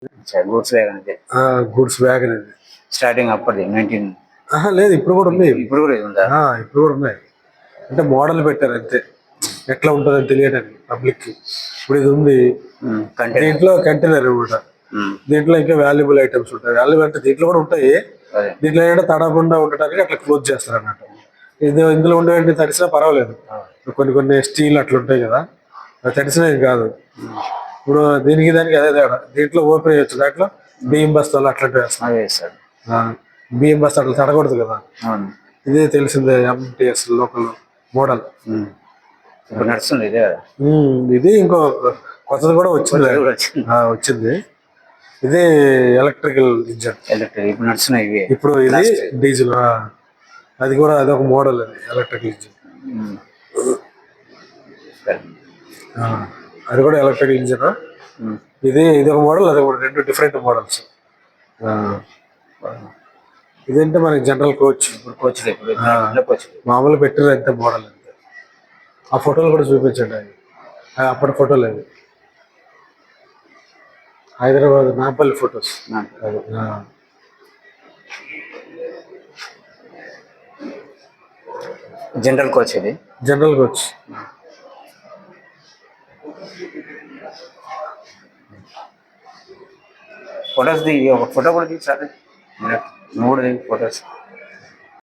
Goods wagon ఇది. Goods wagon ఇది. Starting అప్పటిది 19. లేదు ఇప్పుడు కూడా ఉంది. ఇప్పుడు కూడా ఇది ఉందా? ఇప్పుడు కూడా ఉన్నాయి. అంటే మోడల్ పెట్టారు అంతే, ఎట్లా ఉంటుందని తెలియడానికి పబ్లిక్ కి. ఇప్పుడు ఇది ఉంది, దీంట్లో కంటైనర్ కూడా. దీంట్లో ఇంకా వాల్యుబుల్ ఐటమ్స్ ఉంటాయి. వాల్యుబుల్ అంటే దీంట్లో కూడా ఉంటాయి. దీంట్లో ఏంటంటే తడకుండా ఉండటానికి అట్లా క్లోజ్ చేస్తారు అన్నట్టు. ఇందులో ఉండే తడిసినా పర్వాలేదు. కొన్ని స్టీల్ అట్లా ఉంటాయి కదా, అది తడిసినా ఏం కాదు. ఇప్పుడు దీనికి దానికి అదే తేడా. దీంట్లో ఓపెన్ చేయొచ్చు, దాంట్లో బియ్యం బస్తాలు అట్లాంటివి వేస్తాడు. బియ్యం బస్తా అట్లా తడకూడదు కదా. ఇదే తెలిసిందే, ఎంటీఎస్ లోకల్ మోడల్. ఇప్పుడు నడుస్తుంది ఇదే. ఇది ఇంకో కొత్తది కూడా వచ్చింది. ఇది ఎలక్ట్రికల్ ఇంజన్. ఇప్పుడు నడుస్తున్నాయి ఇవి. ఇప్పుడు ఇది డీజిల్. అది కూడా అదొక మోడల్, అది ఎలక్ట్రికల్ ఇంజన్. అది కూడా ఎలక్ట్రికల్ ఇంజన్. ఇది ఒక మోడల్, అది కూడా రెండు డిఫరెంట్ మోడల్స్. ఇదంటే మనకి జనరల్ కోచ్. మామూలు పెట్టారు అంతే, మోడల్ అంతే. ఆ ఫోటోలు కూడా చూపించండి, అవి అప్పటి ఫోటోలు. అవి Hyderabad Nampally photos. General coach ఇది. General coach. ఫొటోస్ ది ఒక ఫోటో కూడా తీసారు. 3 ఫొటోస్.